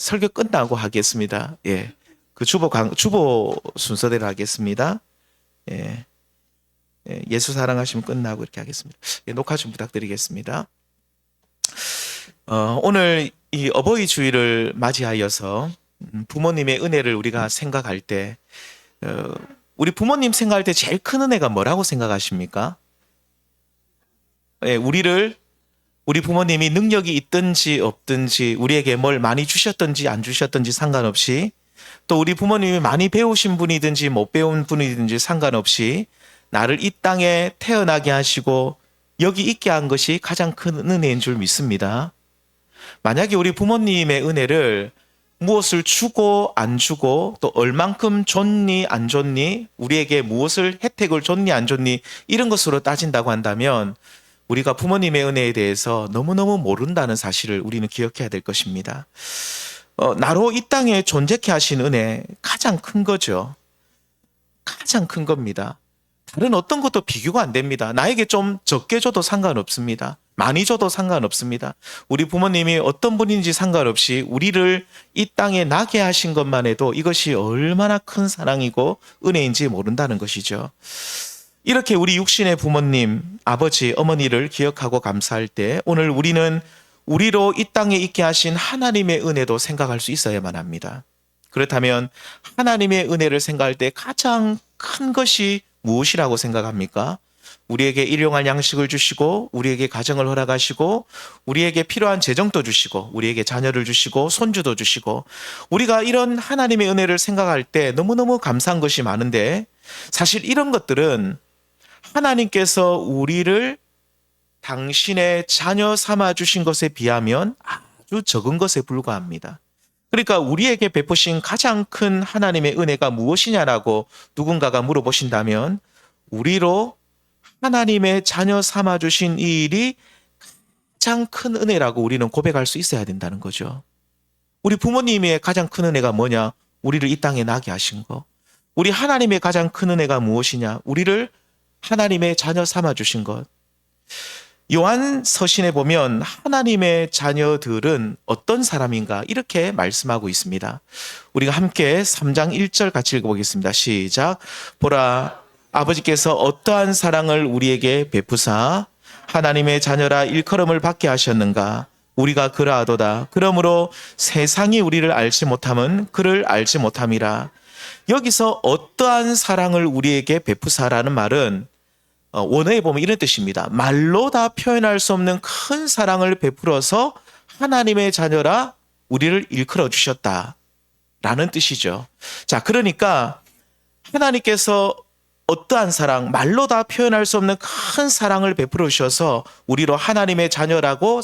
설교 끝나고 하겠습니다. 예. 그 주보 순서대로 하겠습니다. 예. 예. 예수 사랑하시면 끝나고 이렇게 하겠습니다. 예, 녹화 좀 부탁드리겠습니다. 오늘 이 어버이 주일을 맞이하여서 부모님의 은혜를 우리가 생각할 때, 우리 부모님 생각할 때 제일 큰 은혜가 뭐라고 생각하십니까? 예, 우리 부모님이 능력이 있든지 없든지, 우리에게 뭘 많이 주셨든지 안 주셨든지 상관없이, 또 우리 부모님이 많이 배우신 분이든지 못 배운 분이든지 상관없이 나를 이 땅에 태어나게 하시고 여기 있게 한 것이 가장 큰 은혜인 줄 믿습니다. 만약에 우리 부모님의 은혜를 무엇을 주고 안 주고, 또 얼만큼 줬니 안 줬니, 우리에게 무엇을 혜택을 줬니 안 줬니, 이런 것으로 따진다고 한다면 우리가 부모님의 은혜에 대해서 너무너무 모른다는 사실을 우리는 기억해야 될 것입니다. 나로 이 땅에 존재케 하신 은혜, 가장 큰 거죠. 가장 큰 겁니다. 다른 어떤 것도 비교가 안 됩니다. 나에게 좀 적게 줘도 상관없습니다. 많이 줘도 상관없습니다. 우리 부모님이 어떤 분인지 상관없이 우리를 이 땅에 나게 하신 것만 해도 이것이 얼마나 큰 사랑이고 은혜인지 모른다는 것이죠. 이렇게 우리 육신의 부모님, 아버지, 어머니를 기억하고 감사할 때, 오늘 우리는 우리로 이 땅에 있게 하신 하나님의 은혜도 생각할 수 있어야만 합니다. 그렇다면 하나님의 은혜를 생각할 때 가장 큰 것이 무엇이라고 생각합니까? 우리에게 일용할 양식을 주시고, 우리에게 가정을 허락하시고, 우리에게 필요한 재정도 주시고, 우리에게 자녀를 주시고, 손주도 주시고, 우리가 이런 하나님의 은혜를 생각할 때 너무너무 감사한 것이 많은데, 사실 이런 것들은 하나님께서 우리를 당신의 자녀 삼아 주신 것에 비하면 아주 적은 것에 불과합니다. 그러니까 우리에게 베푸신 가장 큰 하나님의 은혜가 무엇이냐라고 누군가가 물어보신다면, 우리로 하나님의 자녀 삼아 주신 이 일이 가장 큰 은혜라고 우리는 고백할 수 있어야 된다는 거죠. 우리 부모님의 가장 큰 은혜가 뭐냐? 우리를 이 땅에 나게 하신 거. 우리 하나님의 가장 큰 은혜가 무엇이냐? 우리를 하나님의 자녀 삼아 주신 것. 요한 서신에 보면 하나님의 자녀들은 어떤 사람인가 이렇게 말씀하고 있습니다. 우리가 함께 3장 1절 같이 읽어보겠습니다. 시작. 보라, 아버지께서 어떠한 사랑을 우리에게 베푸사 하나님의 자녀라 일컬음을 받게 하셨는가. 우리가 그러하도다. 그러므로 세상이 우리를 알지 못함은 그를 알지 못함이라. 여기서 어떠한 사랑을 우리에게 베푸사라는 말은 원어에 보면 이런 뜻입니다. 말로 다 표현할 수 없는 큰 사랑을 베풀어서 하나님의 자녀라 우리를 일컬어 주셨다 라는 뜻이죠. 자, 그러니까 하나님께서 어떠한 사랑, 말로 다 표현할 수 없는 큰 사랑을 베풀어 주셔서 우리로 하나님의 자녀라고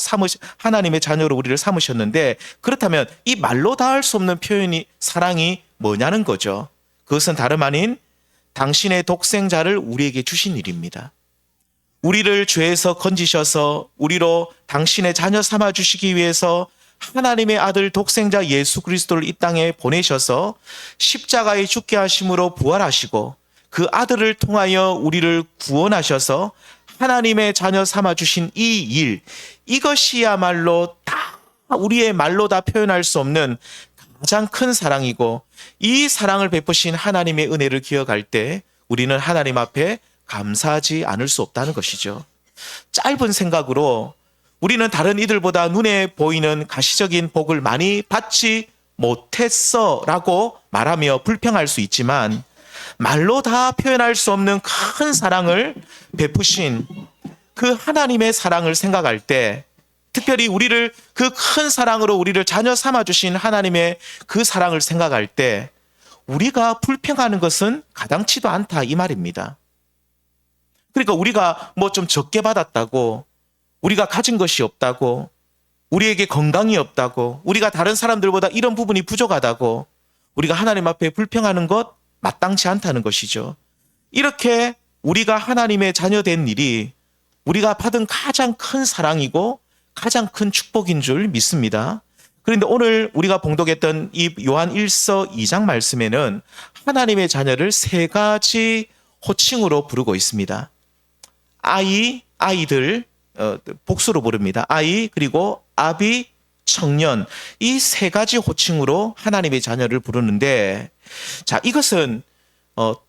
하나님의 자녀로 우리를 삼으셨는데, 그렇다면 이 말로 다 할 수 없는 사랑이 뭐냐는 거죠. 그것은 다름 아닌 당신의 독생자를 우리에게 주신 일입니다. 우리를 죄에서 건지셔서 우리로 당신의 자녀 삼아 주시기 위해서 하나님의 아들 독생자 예수 그리스도를 이 땅에 보내셔서 십자가에 죽게 하심으로 부활하시고, 그 아들을 통하여 우리를 구원하셔서 하나님의 자녀 삼아 주신 이 일, 이것이야말로 다 우리의 말로 다 표현할 수 없는 가장 큰 사랑이고, 이 사랑을 베푸신 하나님의 은혜를 기억할 때 우리는 하나님 앞에 감사하지 않을 수 없다는 것이죠. 짧은 생각으로 우리는 다른 이들보다 눈에 보이는 가시적인 복을 많이 받지 못했어 라고 말하며 불평할 수 있지만, 말로 다 표현할 수 없는 큰 사랑을 베푸신 그 하나님의 사랑을 생각할 때, 특별히 우리를 그 큰 사랑으로 우리를 자녀 삼아 주신 하나님의 그 사랑을 생각할 때 우리가 불평하는 것은 가당치도 않다 이 말입니다. 그러니까 우리가 뭐 좀 적게 받았다고, 우리가 가진 것이 없다고, 우리에게 건강이 없다고, 우리가 다른 사람들보다 이런 부분이 부족하다고 우리가 하나님 앞에 불평하는 것 마땅치 않다는 것이죠. 이렇게 우리가 하나님의 자녀된 일이 우리가 받은 가장 큰 사랑이고 가장 큰 축복인 줄 믿습니다. 그런데 오늘 우리가 봉독했던 이 요한 1서 2장 말씀에는 하나님의 자녀를 세 가지 호칭으로 부르고 있습니다. 아이들, 복수로 부릅니다. 아이, 그리고 아비, 청년, 이 세 가지 호칭으로 하나님의 자녀를 부르는데, 자, 이것은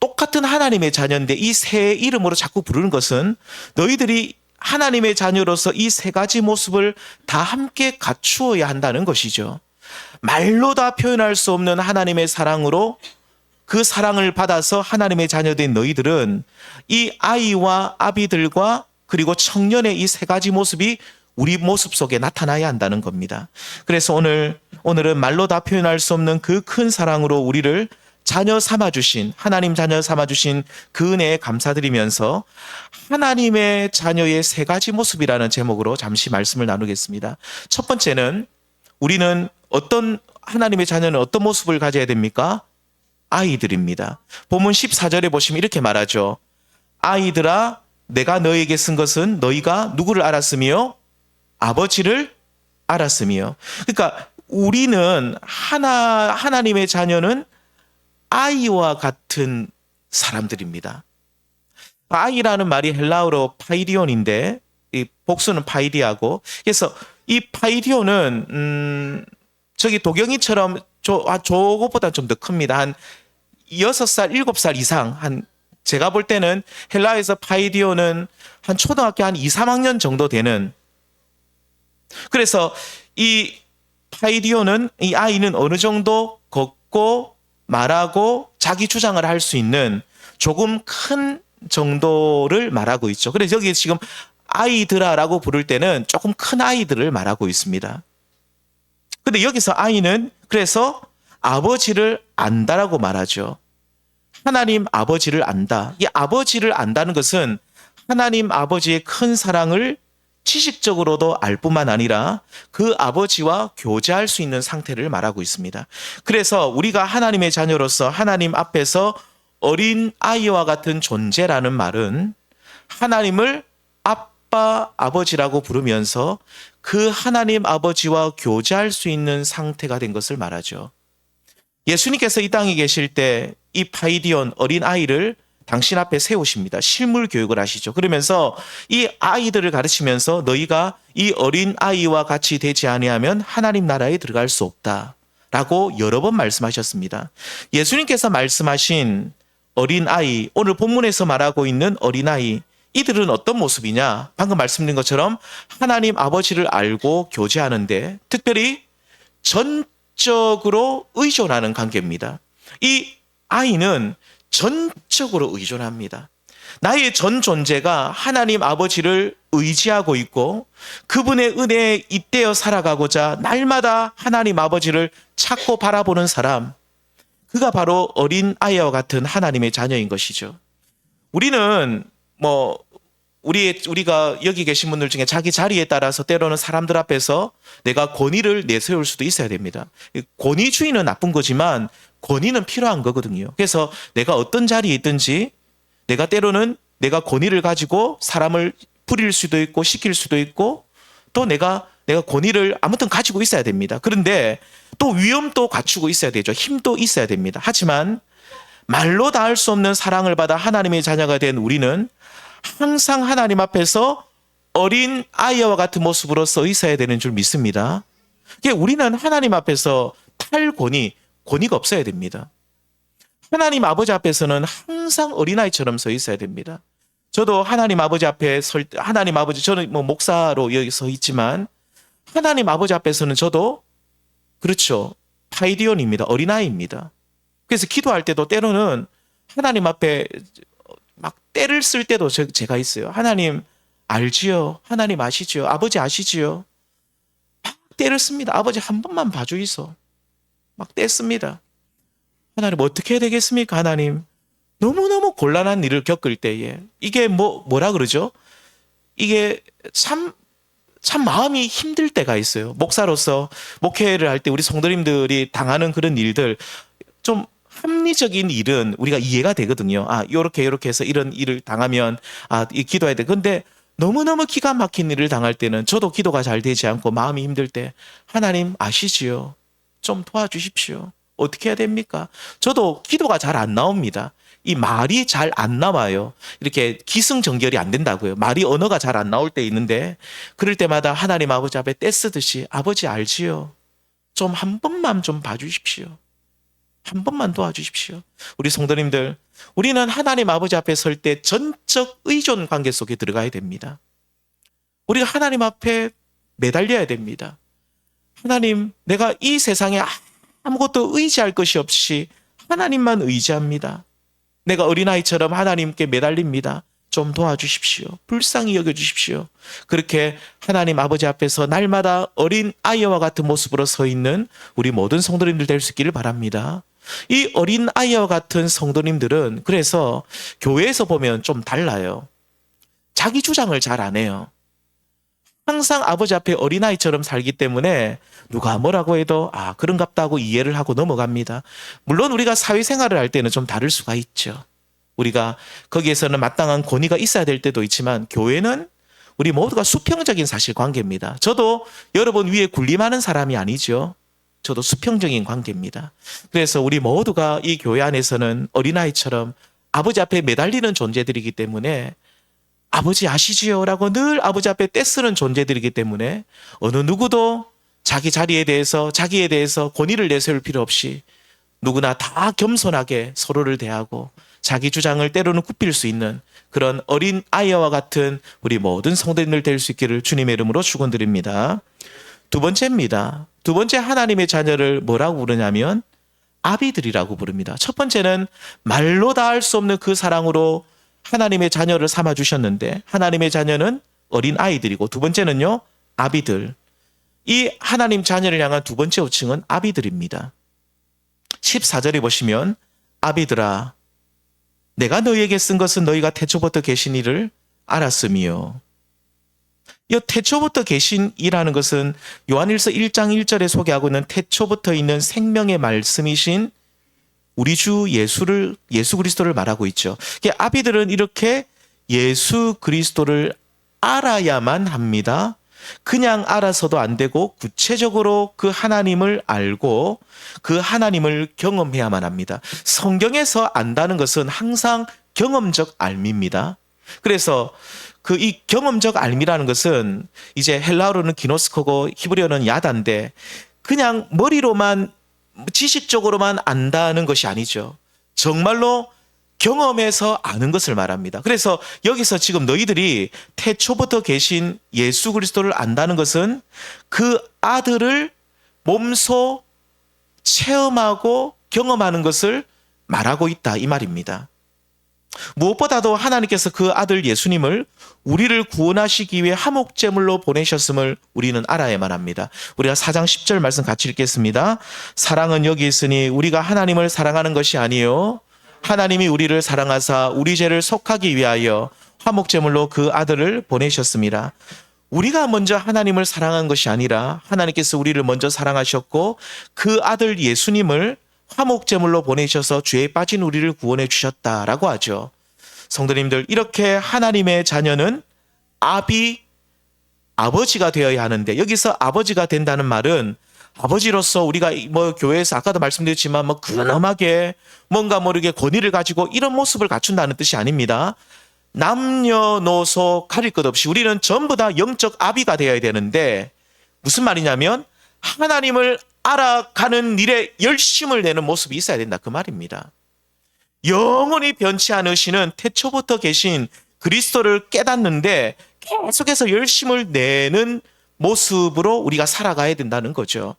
똑같은 하나님의 자녀인데 이 세 이름으로 자꾸 부르는 것은 너희들이 하나님의 자녀로서 이 세 가지 모습을 다 함께 갖추어야 한다는 것이죠. 말로 다 표현할 수 없는 하나님의 사랑으로 그 사랑을 받아서 하나님의 자녀된 너희들은 이 아이와 아비들과 그리고 청년의 이 세 가지 모습이 우리 모습 속에 나타나야 한다는 겁니다. 그래서 오늘은 말로 다 표현할 수 없는 그 큰 사랑으로 우리를 자녀 삼아주신, 하나님 자녀 삼아주신 그 은혜에 감사드리면서 하나님의 자녀의 세 가지 모습이라는 제목으로 잠시 말씀을 나누겠습니다. 첫 번째는 우리는 하나님의 자녀는 어떤 모습을 가져야 됩니까? 아이들입니다. 본문 14절에 보시면 이렇게 말하죠. 아이들아, 내가 너에게 쓴 것은 너희가 누구를 알았으며 아버지를 알았으며. 그러니까 우리는 하나님의 자녀는 아이와 같은 사람들입니다. 아이라는 말이 헬라어로 파이디온인데 이 복수는 파이디아고, 그래서 이 파이디온은 저기 도경이처럼 저것보다 좀 더 큽니다. 한 6살, 7살 이상, 제가 볼 때는 헬라에서 파이디오는 한 초등학교 한 2, 3학년 정도 되는. 그래서 이 파이디오는, 이 아이는 어느 정도 걷고 말하고 자기 주장을 할 수 있는 조금 큰 정도를 말하고 있죠. 그래서 여기 지금 아이들아라고 부를 때는 조금 큰 아이들을 말하고 있습니다. 근데 여기서 아이는 그래서 아버지를 안다라고 말하죠. 하나님 아버지를 안다. 이 아버지를 안다는 것은 하나님 아버지의 큰 사랑을 지식적으로도 알 뿐만 아니라 그 아버지와 교제할 수 있는 상태를 말하고 있습니다. 그래서 우리가 하나님의 자녀로서 하나님 앞에서 어린 아이와 같은 존재라는 말은 하나님을 아빠, 아버지라고 부르면서 그 하나님 아버지와 교제할 수 있는 상태가 된 것을 말하죠. 예수님께서 이 땅에 계실 때 이 파이디온 어린 아이를 당신 앞에 세우십니다. 실물 교육을 하시죠. 그러면서 이 아이들을 가르치면서 너희가 이 어린 아이와 같이 되지 아니하면 하나님 나라에 들어갈 수 없다라고 여러 번 말씀하셨습니다. 예수님께서 말씀하신 어린 아이, 오늘 본문에서 말하고 있는 어린 아이, 이들은 어떤 모습이냐? 방금 말씀드린 것처럼 하나님 아버지를 알고 교제하는데 특별히 전적으로 의존하는 관계입니다. 이 아이는 전적으로 의존합니다. 나의 전 존재가 하나님 아버지를 의지하고 있고 그분의 은혜에 잇대어 살아가고자 날마다 하나님 아버지를 찾고 바라보는 사람, 그가 바로 어린 아이와 같은 하나님의 자녀인 것이죠. 우리는 우리가 여기 계신 분들 중에 자기 자리에 따라서 때로는 사람들 앞에서 내가 권위를 내세울 수도 있어야 됩니다. 권위주의는 나쁜 거지만 권위는 필요한 거거든요. 그래서 내가 어떤 자리에 있든지 내가 때로는 내가 권위를 가지고 사람을 부릴 수도 있고 시킬 수도 있고 또 내가 권위를 아무튼 가지고 있어야 됩니다. 그런데 또 위엄도 갖추고 있어야 되죠. 힘도 있어야 됩니다. 하지만 말로 다 할 수 없는 사랑을 받아 하나님의 자녀가 된 우리는 항상 하나님 앞에서 어린 아이와 같은 모습으로 서 있어야 되는 줄 믿습니다. 우리는 하나님 앞에서 권위가 없어야 됩니다. 하나님 아버지 앞에서는 항상 어린아이처럼 서 있어야 됩니다. 저도 하나님 아버지 앞에 저는 목사로 여기 서 있지만 하나님 아버지 앞에서는 저도 그렇죠. 파이디온입니다. 어린아이입니다. 그래서 기도할 때도 때로는 하나님 앞에 막 때를 쓸 때도 제가 있어요. 하나님 알지요? 하나님 아시지요? 아버지 아시지요? 막 때를 씁니다. 아버지 한 번만 봐주이소. 막 떼씁니다. 하나님 어떻게 해야 되겠습니까? 하나님 너무너무 곤란한 일을 겪을 때에 이게 뭐라 그러죠? 이게 참 마음이 힘들 때가 있어요. 목사로서 목회를 할 때 우리 성도님들이 당하는 그런 일들, 좀 합리적인 일은 우리가 이해가 되거든요. 요렇게 해서 이런 일을 당하면 기도해야 돼. 근데 너무너무 기가 막힌 일을 당할 때는 저도 기도가 잘 되지 않고 마음이 힘들 때 하나님 아시지요? 좀 도와주십시오. 어떻게 해야 됩니까? 저도 기도가 잘 안 나옵니다. 이 말이 잘 안 나와요. 이렇게 기승전결이 안 된다고요. 말이 언어가 잘 안 나올 때 있는데 그럴 때마다 하나님 아버지 앞에 떼쓰듯이 아버지 알지요? 좀 한 번만 좀 봐주십시오. 한 번만 도와주십시오. 우리 성도님들, 우리는 하나님 아버지 앞에 설 때 전적 의존 관계 속에 들어가야 됩니다. 우리가 하나님 앞에 매달려야 됩니다. 하나님, 내가 이 세상에 아무것도 의지할 것이 없이 하나님만 의지합니다. 내가 어린아이처럼 하나님께 매달립니다. 좀 도와주십시오. 불쌍히 여겨주십시오. 그렇게 하나님 아버지 앞에서 날마다 어린 아이와 같은 모습으로 서 있는 우리 모든 성도님들 될 수 있기를 바랍니다. 이 어린 아이와 같은 성도님들은 그래서 교회에서 보면 좀 달라요. 자기 주장을 잘 안 해요. 항상 아버지 앞에 어린아이처럼 살기 때문에 누가 뭐라고 해도 그런갑다 하고 이해를 하고 넘어갑니다. 물론 우리가 사회생활을 할 때는 좀 다를 수가 있죠. 우리가 거기에서는 마땅한 권위가 있어야 될 때도 있지만 교회는 우리 모두가 수평적인 사실관계입니다. 저도 여러분 위에 군림하는 사람이 아니죠. 저도 수평적인 관계입니다. 그래서 우리 모두가 이 교회 안에서는 어린아이처럼 아버지 앞에 매달리는 존재들이기 때문에 아버지 아시지요? 라고 늘 아버지 앞에 떼쓰는 존재들이기 때문에 어느 누구도 자기 자리에 대해서 자기에 대해서 권위를 내세울 필요 없이 누구나 다 겸손하게 서로를 대하고 자기 주장을 때로는 굽힐 수 있는 그런 어린 아이와 같은 우리 모든 성도님들 될 수 있기를 주님의 이름으로 축원드립니다. 두 번째입니다. 두 번째 하나님의 자녀를 뭐라고 부르냐면 아비들이라고 부릅니다. 첫 번째는 말로 다 할 수 없는 그 사랑으로 하나님의 자녀를 삼아 주셨는데 하나님의 자녀는 어린 아이들이고 두 번째는요 아비들. 이 하나님 자녀를 향한 두 번째 호칭은 아비들입니다. 14절에 보시면 아비들아 내가 너희에게 쓴 것은 너희가 태초부터 계신 이를 알았음이요. 이 태초부터 계신이라는 것은 요한일서 1장 1절에 소개하고 있는 태초부터 있는 생명의 말씀이신 우리 주 예수 그리스도를 말하고 있죠. 아비들은 이렇게 예수 그리스도를 알아야만 합니다. 그냥 알아서도 안 되고 구체적으로 그 하나님을 알고 그 하나님을 경험해야만 합니다. 성경에서 안다는 것은 항상 경험적 알미입니다. 그래서 이 경험적 알미라는 것은 이제 헬라어로는 기노스코고 히브리어는 야다인데 그냥 머리로만 지식적으로만 안다는 것이 아니죠. 정말로 경험해서 아는 것을 말합니다. 그래서 여기서 지금 너희들이 태초부터 계신 예수 그리스도를 안다는 것은 그 아들을 몸소 체험하고 경험하는 것을 말하고 있다 이 말입니다. 무엇보다도 하나님께서 그 아들 예수님을 우리를 구원하시기 위해 화목제물로 보내셨음을 우리는 알아야만 합니다. 우리가 4장 10절 말씀 같이 읽겠습니다. 사랑은 여기 있으니 우리가 하나님을 사랑하는 것이 아니요 하나님이 우리를 사랑하사 우리 죄를 속하기 위하여 화목제물로 그 아들을 보내셨습니다. 우리가 먼저 하나님을 사랑한 것이 아니라 하나님께서 우리를 먼저 사랑하셨고 그 아들 예수님을 화목제물로 보내셔서 죄에 빠진 우리를 구원해 주셨다라고 하죠. 성도님들, 이렇게 하나님의 자녀는 아버지가 되어야 하는데 여기서 아버지가 된다는 말은 아버지로서 우리가 교회에서 아까도 말씀드렸지만 근엄하게 뭔가 모르게 권위를 가지고 이런 모습을 갖춘다는 뜻이 아닙니다. 남녀노소 가릴 것 없이 우리는 전부 다 영적 아비가 되어야 되는데 무슨 말이냐면 하나님을 알아가는 일에 열심을 내는 모습이 있어야 된다 그 말입니다. 영원히 변치 않으시는 태초부터 계신 그리스도를 깨닫는데 계속해서 열심을 내는 모습으로 우리가 살아가야 된다는 거죠.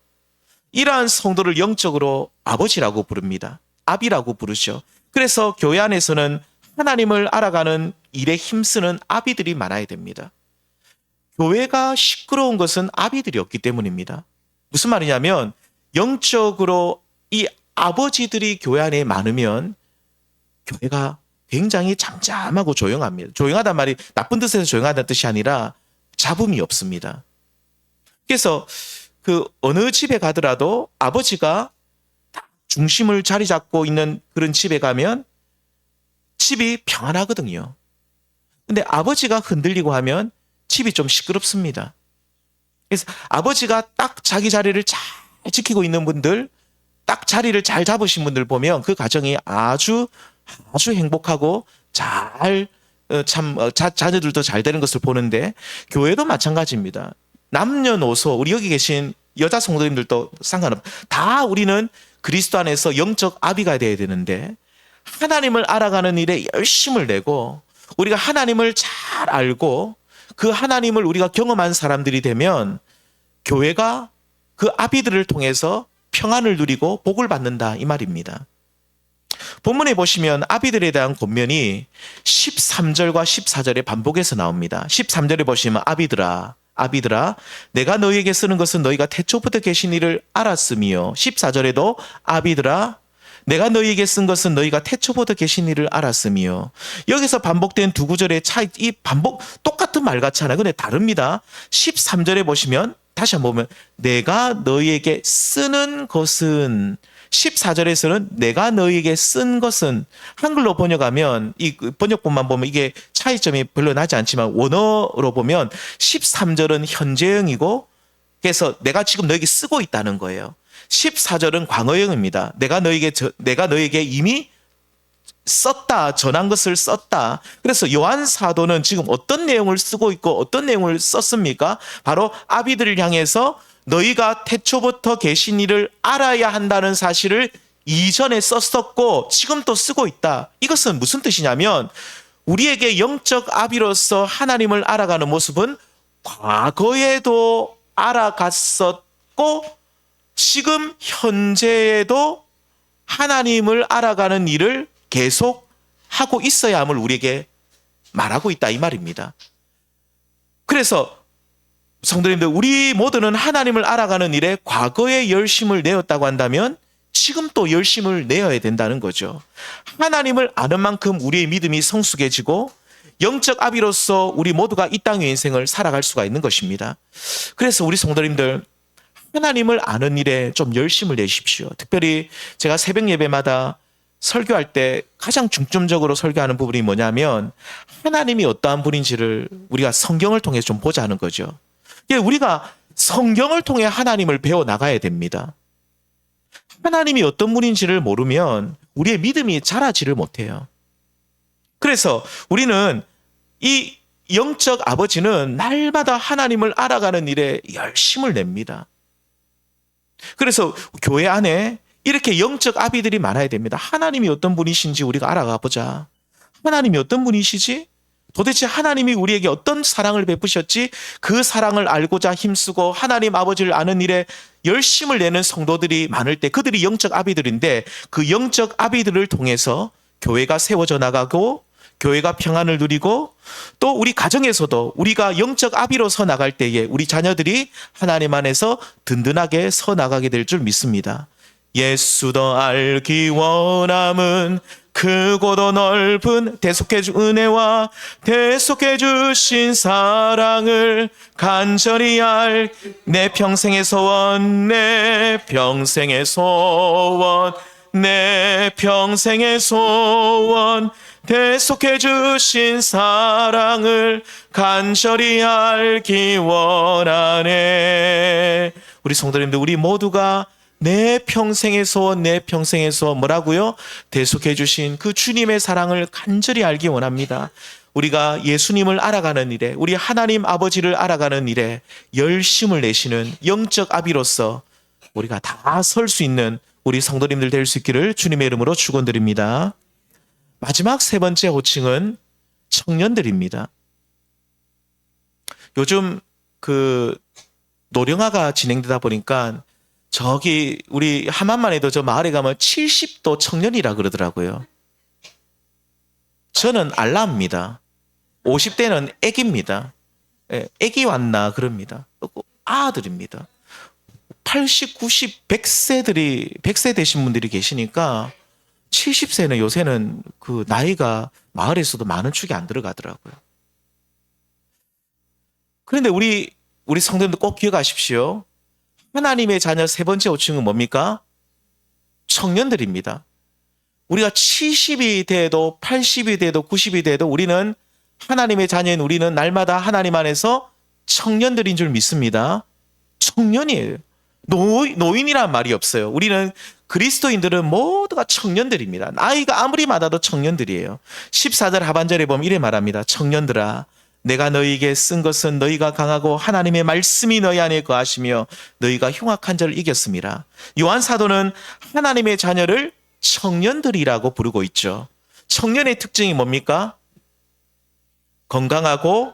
이러한 성도를 영적으로 아버지라고 부릅니다. 아비라고 부르죠. 그래서 교회 안에서는 하나님을 알아가는 일에 힘쓰는 아비들이 많아야 됩니다. 교회가 시끄러운 것은 아비들이 없기 때문입니다. 무슨 말이냐면 영적으로 이 아버지들이 교회 안에 많으면 교회가 굉장히 잠잠하고 조용합니다. 조용하단 말이 나쁜 뜻에서 조용하다는 뜻이 아니라 잡음이 없습니다. 그래서 어느 집에 가더라도 아버지가 중심을 자리 잡고 있는 그런 집에 가면 집이 평안하거든요. 근데 아버지가 흔들리고 하면 집이 좀 시끄럽습니다. 그래서 아버지가 딱 자기 자리를 잘 지키고 있는 분들, 딱 자리를 잘 잡으신 분들 보면 그 가정이 아주 아주 행복하고 잘 자녀들도 잘 되는 것을 보는데 교회도 마찬가지입니다. 남녀노소 우리 여기 계신 여자 성도님들도 상관없. 다 우리는 그리스도 안에서 영적 아비가 되어야 되는데 하나님을 알아가는 일에 열심을 내고 우리가 하나님을 잘 알고 그 하나님을 우리가 경험한 사람들이 되면 교회가 그 아비들을 통해서 평안을 누리고 복을 받는다 이 말입니다. 본문에 보시면 아비들에 대한 권면이 13절과 14절에 반복해서 나옵니다. 13절에 보시면 아비들아 내가 너희에게 쓰는 것은 너희가 태초부터 계신 이를 알았으며 14절에도 아비들아 내가 너희에게 쓴 것은 너희가 태초부터 계신 이를 알았으며 여기서 반복된 두 구절의 차이 이 반복 똑같은 말 같잖아요. 근데 다릅니다. 13절에 보시면 다시 한번 보면 내가 너희에게 쓰는 것은 14절에서는 내가 너희에게 쓴 것은 한글로 번역하면 이 번역본만 보면 이게 차이점이 별로 나지 않지만 원어로 보면 13절은 현재형이고 그래서 내가 지금 너에게 쓰고 있다는 거예요. 14절은 광어형입니다. 내가 너에게 이미 썼다, 전한 것을 썼다. 그래서 요한 사도는 지금 어떤 내용을 쓰고 있고 어떤 내용을 썼습니까? 바로 아비들을 향해서 너희가 태초부터 계신 이를 알아야 한다는 사실을 이전에 썼었고 지금 또 쓰고 있다. 이것은 무슨 뜻이냐면 우리에게 영적 아비로서 하나님을 알아가는 모습은 과거에도 알아갔었고 지금 현재에도 하나님을 알아가는 일을 계속 하고 있어야 함을 우리에게 말하고 있다 이 말입니다. 그래서 성도님들 우리 모두는 하나님을 알아가는 일에 과거에 열심을 내었다고 한다면 지금 또 열심을 내어야 된다는 거죠. 하나님을 아는 만큼 우리의 믿음이 성숙해지고 영적 아비로서 우리 모두가 이 땅의 인생을 살아갈 수가 있는 것입니다. 그래서 우리 성도님들 하나님을 아는 일에 좀 열심을 내십시오. 특별히 제가 새벽 예배마다 설교할 때 가장 중점적으로 설교하는 부분이 뭐냐면 하나님이 어떠한 분인지를 우리가 성경을 통해서 좀 보자는 거죠. 우리가 성경을 통해 하나님을 배워 나가야 됩니다. 하나님이 어떤 분인지를 모르면 우리의 믿음이 자라지를 못해요. 그래서 우리는 이 영적 아버지는 날마다 하나님을 알아가는 일에 열심을 냅니다. 그래서 교회 안에 이렇게 영적 아비들이 많아야 됩니다. 하나님이 어떤 분이신지 우리가 알아가 보자. 하나님이 어떤 분이시지? 도대체 하나님이 우리에게 어떤 사랑을 베푸셨지? 그 사랑을 알고자 힘쓰고 하나님 아버지를 아는 일에 열심을 내는 성도들이 많을 때 그들이 영적 아비들인데 그 영적 아비들을 통해서 교회가 세워져 나가고 교회가 평안을 누리고 또 우리 가정에서도 우리가 영적 아비로 서 나갈 때에 우리 자녀들이 하나님 안에서 든든하게 서 나가게 될 줄 믿습니다. 예수 더 알기 원함은 크고도 넓은 대속해 주 은혜와 대속해 주신 사랑을 간절히 알 내 평생의 소원 내 평생의 소원 내 평생의 소원 대속해 주신 사랑을 간절히 알기 원하네. 우리 성도님들 우리 모두가 내 평생의 소원 내 평생의 소원 뭐라고요? 대속해 주신 그 주님의 사랑을 간절히 알기 원합니다. 우리가 예수님을 알아가는 일에 우리 하나님 아버지를 알아가는 일에 열심을 내시는 영적 아비로서 우리가 다 설 수 있는 우리 성도님들 될 수 있기를 주님의 이름으로 축원드립니다. 마지막 세 번째 호칭은 청년들입니다. 요즘 그 노령화가 진행되다 보니까 저기 우리 하만만 해도 저 마을에 가면 70도 청년이라 그러더라고요. 저는 알람입니다. 50대는 애기입니다. 애기 왔나 그럽니다. 아들입니다. 80, 90, 100세 되신 분들이 계시니까 70세는 요새는 그 나이가 마을에서도 많은 축이 안 들어가더라고요. 그런데 우리 성도님들 꼭 기억하십시오. 하나님의 자녀 세 번째 호칭은 뭡니까? 청년들입니다. 우리가 70이 돼도 80이 돼도 90이 돼도 우리는 하나님의 자녀인 우리는 날마다 하나님 안에서 청년들인 줄 믿습니다. 청년이에요. 노인이란 말이 없어요. 우리는 그리스도인들은 모두가 청년들입니다. 나이가 아무리 많아도 청년들이에요. 14절 하반절에 보면 이래 말합니다. 청년들아, 내가 너희에게 쓴 것은 너희가 강하고 하나님의 말씀이 너희 안에 거하시며 너희가 흉악한 자를 이겼습니다. 요한 사도는 하나님의 자녀를 청년들이라고 부르고 있죠. 청년의 특징이 뭡니까? 건강하고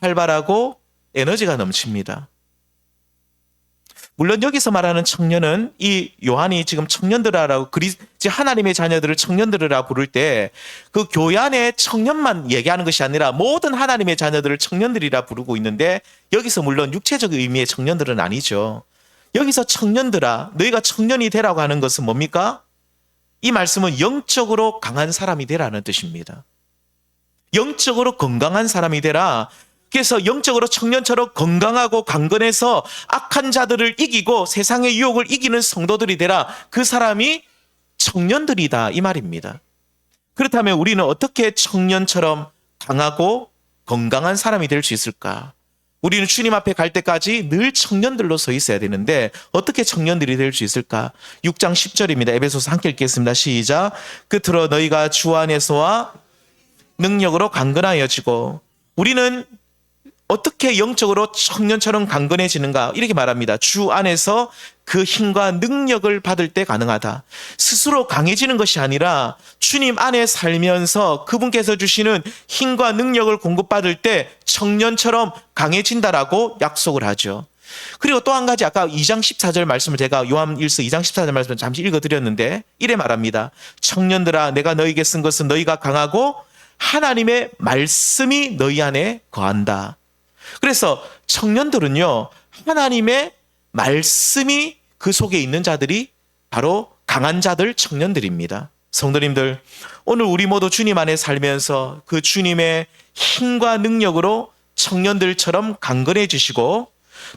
활발하고 에너지가 넘칩니다. 물론 여기서 말하는 청년은 이 요한이 지금 청년들이라고 하나님의 자녀들을 청년들이라 부를 때 그 교회 안에 청년만 얘기하는 것이 아니라 모든 하나님의 자녀들을 청년들이라 부르고 있는데 여기서 물론 육체적 의미의 청년들은 아니죠. 여기서 청년들아, 너희가 청년이 되라고 하는 것은 뭡니까? 이 말씀은 영적으로 강한 사람이 되라는 뜻입니다. 영적으로 건강한 사람이 되라. 그래서 영적으로 청년처럼 건강하고 강건해서 악한 자들을 이기고 세상의 유혹을 이기는 성도들이 되라. 그 사람이 청년들이다 이 말입니다. 그렇다면 우리는 어떻게 청년처럼 강하고 건강한 사람이 될 수 있을까? 우리는 주님 앞에 갈 때까지 늘 청년들로 서 있어야 되는데 어떻게 청년들이 될 수 있을까? 6장 10절입니다. 에베소서 함께 읽겠습니다. 시작. 끝으로 너희가 주 안에서와 능력으로 강건하여지고. 우리는 어떻게 영적으로 청년처럼 강건해지는가? 이렇게 말합니다. 주 안에서 그 힘과 능력을 받을 때 가능하다. 스스로 강해지는 것이 아니라 주님 안에 살면서 그분께서 주시는 힘과 능력을 공급받을 때 청년처럼 강해진다라고 약속을 하죠. 그리고 또 한 가지 아까 2장 14절 말씀을 제가 요한일서 2장 14절 말씀을 잠시 읽어드렸는데 이래 말합니다. 청년들아, 내가 너희에게 쓴 것은 너희가 강하고 하나님의 말씀이 너희 안에 거한다. 그래서 청년들은요, 하나님의 말씀이 그 속에 있는 자들이 바로 강한 자들 청년들입니다. 성도님들, 오늘 우리 모두 주님 안에 살면서 그 주님의 힘과 능력으로 청년들처럼 강건해지시고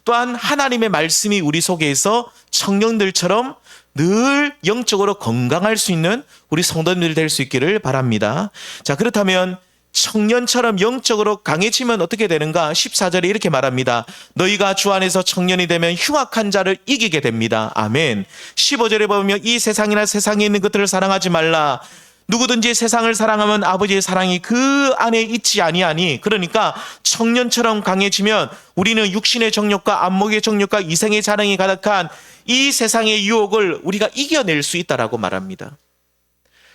또한 하나님의 말씀이 우리 속에 있어 청년들처럼 늘 영적으로 건강할 수 있는 우리 성도님들이 될 수 있기를 바랍니다. 자, 그렇다면 청년처럼 영적으로 강해지면 어떻게 되는가? 14절에 이렇게 말합니다. 너희가 주 안에서 청년이 되면 흉악한 자를 이기게 됩니다. 아멘. 15절에 보면 이 세상이나 세상에 있는 것들을 사랑하지 말라. 누구든지 세상을 사랑하면 아버지의 사랑이 그 안에 있지 아니하니. 그러니까 청년처럼 강해지면 우리는 육신의 정욕과 안목의 정욕과 이생의 자랑이 가득한 이 세상의 유혹을 우리가 이겨낼 수 있다라고 말합니다.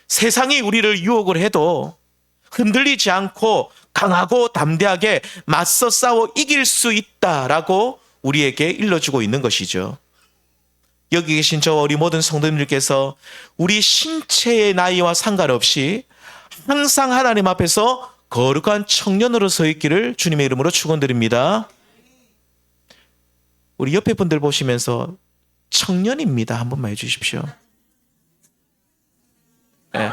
세상이 우리를 유혹을 해도 흔들리지 않고 강하고 담대하게 맞서 싸워 이길 수 있다라고 우리에게 일러주고 있는 것이죠. 여기 계신 저와 우리 모든 성도님들께서 우리 신체의 나이와 상관없이 항상 하나님 앞에서 거룩한 청년으로 서 있기를 주님의 이름으로 축원드립니다. 우리 옆에 분들 보시면서 청년입니다 한 번만 해주십시오. 네.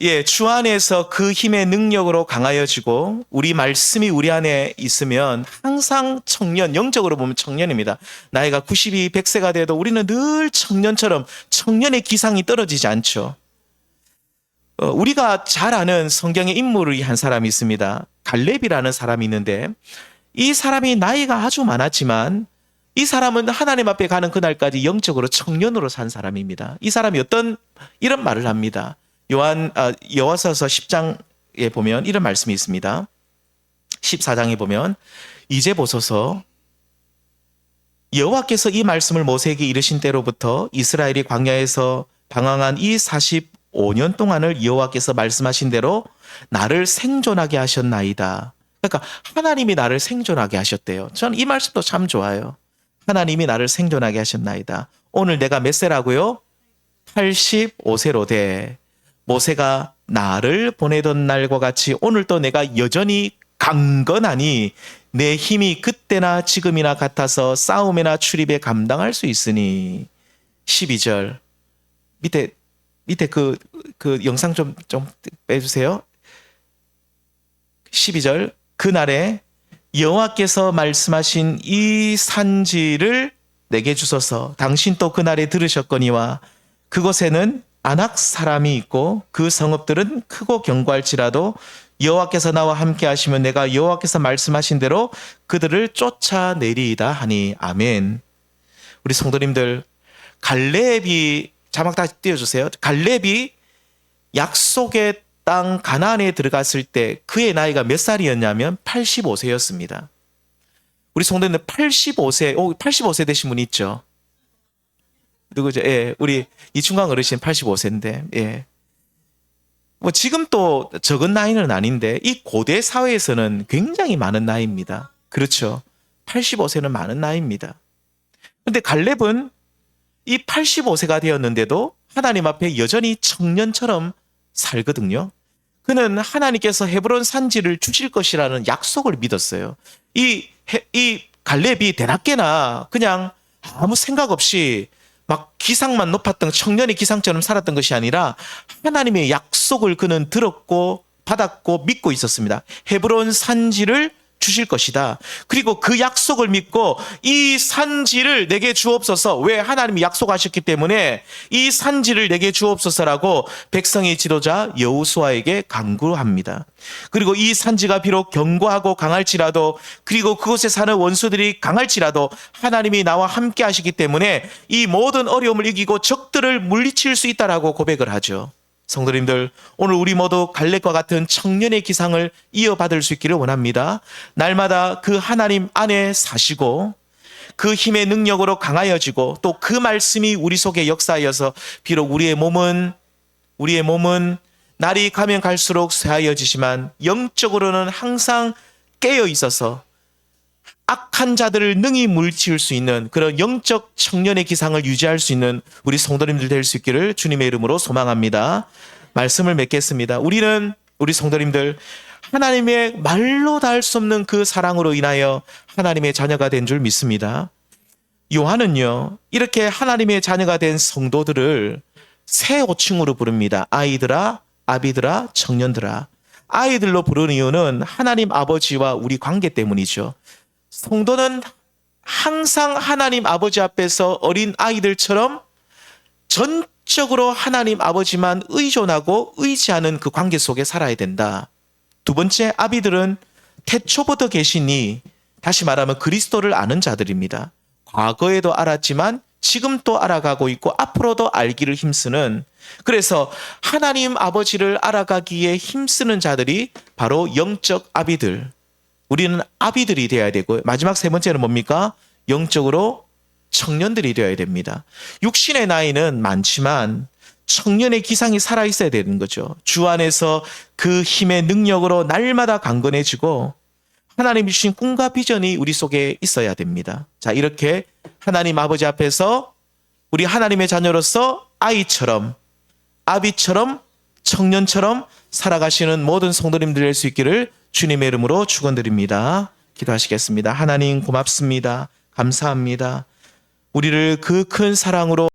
예, 주 안에서 그 힘의 능력으로 강하여지고 우리 말씀이 우리 안에 있으면 항상 청년, 영적으로 보면 청년입니다. 나이가 92, 100세가 돼도 우리는 늘 청년처럼 청년의 기상이 떨어지지 않죠. 우리가 잘 아는 성경의 인물이 한 사람이 있습니다. 갈렙이라는 사람이 있는데 이 사람이 나이가 아주 많았지만 이 사람은 하나님 앞에 가는 그날까지 영적으로 청년으로 산 사람입니다. 이 사람이 이런 말을 합니다. 여호와서서 10장에 보면 이런 말씀이 있습니다. 14장에 보면 이제 보소서 여호와께서 이 말씀을 모세에게 이르신 때로부터 이스라엘이 광야에서 방황한 이 45년 동안을 여호와께서 말씀하신 대로 나를 생존하게 하셨나이다. 그러니까 하나님이 나를 생존하게 하셨대요. 저는 이 말씀도 참 좋아요. 하나님이 나를 생존하게 하셨나이다. 오늘 내가 몇 세라고요? 85세로 돼. 모세가 나를 보내던 날과 같이 오늘도 내가 여전히 강건하니 내 힘이 그때나 지금이나 같아서 싸움이나 출입에 감당할 수 있으니. 12절 밑에 그 영상 좀 빼주세요. 12절 그날에 여호와께서 말씀하신 이 산지를 내게 주소서. 당신 또 그날에 들으셨거니와 그곳에는 아낙 사람이 있고 그 성읍들은 크고 견고할지라도 여호와께서 나와 함께 하시면 내가 여호와께서 말씀하신 대로 그들을 쫓아내리이다 하니 아멘. 우리 성도님들, 갈렙이 자막 다시 띄워주세요. 갈렙이 약속의 땅 가나안에 들어갔을 때 그의 나이가 몇 살이었냐면 85세였습니다. 우리 성도님들 85세 되신 분 있죠? 누구죠? 예, 우리 이충강 어르신 85세인데, 예. 뭐 지금 또 적은 나이는 아닌데 이 고대 사회에서는 굉장히 많은 나이입니다. 그렇죠? 85세는 많은 나이입니다. 근데 갈렙은 이 85세가 되었는데도 하나님 앞에 여전히 청년처럼 살거든요. 그는 하나님께서 헤브론 산지를 주실 것이라는 약속을 믿었어요. 이 갈렙이 대낮게나 그냥 아무 생각 없이 막 기상만 높았던 청년의 기상처럼 살았던 것이 아니라 하나님의 약속을 그는 들었고 받았고 믿고 있었습니다. 헤브론 산지를 주실 것이다. 그리고 그 약속을 믿고 이 산지를 내게 주옵소서. 왜? 하나님이 약속하셨기 때문에 이 산지를 내게 주옵소서라고 백성의 지도자 여호수아에게 간구합니다. 그리고 이 산지가 비록 견고하고 강할지라도 그리고 그곳에 사는 원수들이 강할지라도 하나님이 나와 함께 하시기 때문에 이 모든 어려움을 이기고 적들을 물리칠 수 있다라고 고백을 하죠. 성도님들, 오늘 우리 모두 갈렙과 같은 청년의 기상을 이어받을 수 있기를 원합니다. 날마다 그 하나님 안에 사시고 그 힘의 능력으로 강하여지고 또 그 말씀이 우리 속에 역사하여서 비록 우리의 몸은 날이 가면 갈수록 쇠하여지지만 영적으로는 항상 깨어 있어서 악한 자들을 능히 물리칠 수 있는 그런 영적 청년의 기상을 유지할 수 있는 우리 성도님들 될 수 있기를 주님의 이름으로 소망합니다. 말씀을 맺겠습니다. 우리 성도님들 하나님의 말로 닿을 수 없는 그 사랑으로 인하여 하나님의 자녀가 된 줄 믿습니다. 요한은요, 이렇게 하나님의 자녀가 된 성도들을 세 호칭으로 부릅니다. 아이들아, 아비들아, 청년들아. 아이들로 부르는 이유는 하나님 아버지와 우리 관계 때문이죠. 성도는 항상 하나님 아버지 앞에서 어린 아이들처럼 전적으로 하나님 아버지만 의존하고 의지하는 그 관계 속에 살아야 된다. 두 번째, 아비들은 태초부터 계시니 다시 말하면 그리스도를 아는 자들입니다. 과거에도 알았지만 지금 또 알아가고 있고 앞으로도 알기를 힘쓰는, 그래서 하나님 아버지를 알아가기에 힘쓰는 자들이 바로 영적 아비들, 우리는 아비들이 되어야 되고, 마지막 세 번째는 뭡니까? 영적으로 청년들이 되어야 됩니다. 육신의 나이는 많지만 청년의 기상이 살아있어야 되는 거죠. 주 안에서 그 힘의 능력으로 날마다 강건해지고 하나님이 주신 꿈과 비전이 우리 속에 있어야 됩니다. 자, 이렇게 하나님 아버지 앞에서 우리 하나님의 자녀로서 아이처럼, 아비처럼, 청년처럼 살아가시는 모든 성도님들 될 수 있기를 주님의 이름으로 축원드립니다. 기도하시겠습니다. 하나님 고맙습니다. 감사합니다. 우리를 그 큰 사랑으로